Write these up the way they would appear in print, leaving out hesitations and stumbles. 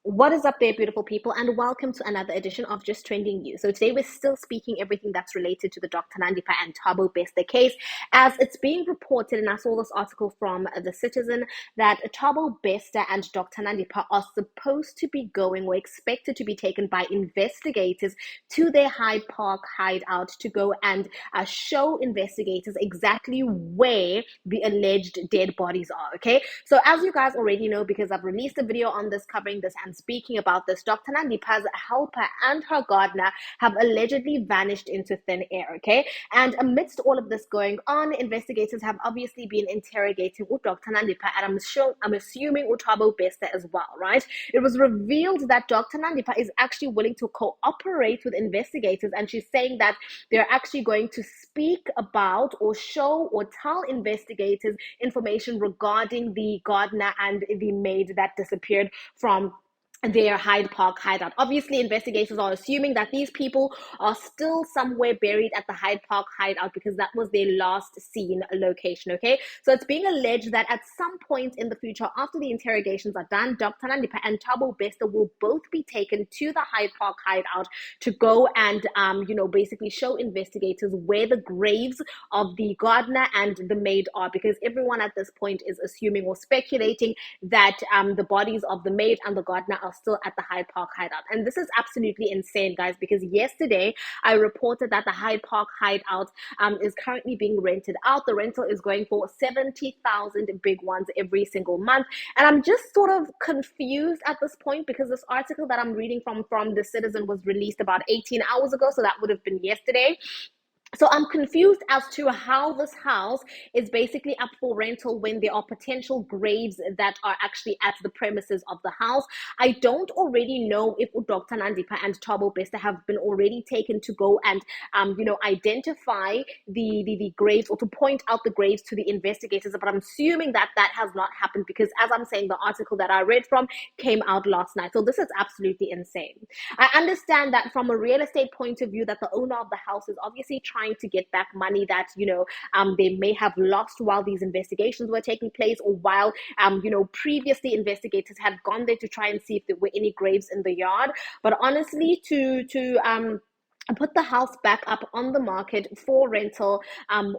What is up there, beautiful people, and welcome to another edition of Just Trending News. So today we're still speaking everything that's related to the Dr. Nandipha and Thabo Bester case, as it's being reported, and I saw this article from The Citizen, that Thabo Bester and Dr. Nandipha are supposed to be going, or expected to be taken by investigators to their Hyde Park hideout to go and show investigators exactly where the alleged dead bodies are, okay? So as you guys already know, because I've released a video on this covering this and speaking about this, Dr. Nandipha's helper and her gardener have allegedly vanished into thin air, okay? And amidst all of this going on, investigators have obviously been interrogating Dr. Nandipha, and I'm assuming Thabo Bester as well, right? It was revealed that Dr. Nandipha is actually willing to cooperate with investigators, and she's saying that they're actually going to speak about or show or tell investigators information regarding the gardener and the maid that disappeared from their Hyde Park hideout. Obviously, investigators are assuming that these people are still somewhere buried at the Hyde Park hideout because that was their last seen location, okay? So it's being alleged that at some point in the future, after the interrogations are done, Dr. Nandipha and Thabo Bester will both be taken to the Hyde Park hideout to go and, basically show investigators where the graves of the gardener and the maid are, because everyone at this point is assuming or speculating that the bodies of the maid and the gardener are still at the Hyde Park hideout. And this is absolutely insane, guys, because yesterday I reported that the Hyde Park hideout is currently being rented out. The rental is going for 70,000 big ones every single month. And I'm just sort of confused at this point because this article that I'm reading from The Citizen was released about 18 hours ago. So that would have been yesterday. So I'm confused as to how this house is basically up for rental when there are potential graves that are actually at the premises of the house. I don't already know if Dr. Nandipha and Thabo Bester have been already taken to go and, identify the graves or to point out the graves to the investigators. But I'm assuming that that has not happened because, as I'm saying, the article that I read from came out last night. So this is absolutely insane. I understand that from a real estate point of view, that the owner of the house is obviously trying to get back money that they may have lost while these investigations were taking place, or while previously investigators had gone there to try and see if there were any graves in the yard. But honestly, to put the house back up on the market for rental,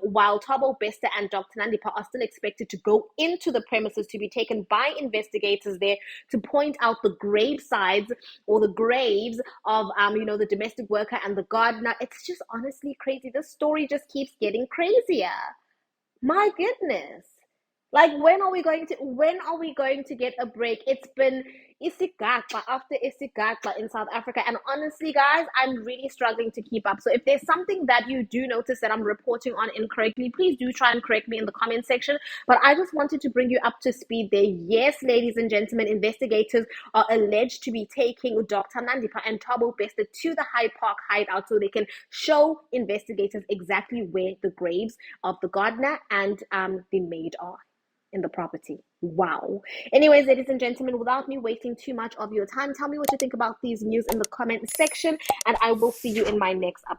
while Thabo Bester and Dr. Nandipha are still expected to go into the premises to be taken by investigators there to point out the grave sides or the graves of the domestic worker and the gardener. It's just honestly crazy. This story just keeps getting crazier. My goodness. Like, when are we going to get a break? It's been isigagba after isigagba in South Africa. And honestly, guys, I'm really struggling to keep up. So if there's something that you do notice that I'm reporting on incorrectly, please do try and correct me in the comment section. But I just wanted to bring you up to speed there. Yes, ladies and gentlemen, investigators are alleged to be taking Dr. Nandipha and Thabo Bester to the Hyde Park hideout so they can show investigators exactly where the graves of the gardener and the maid are in the property. Wow. Anyways, ladies and gentlemen, without me wasting too much of your time, tell me what you think about these news in the comment section, and I will see you in my next update.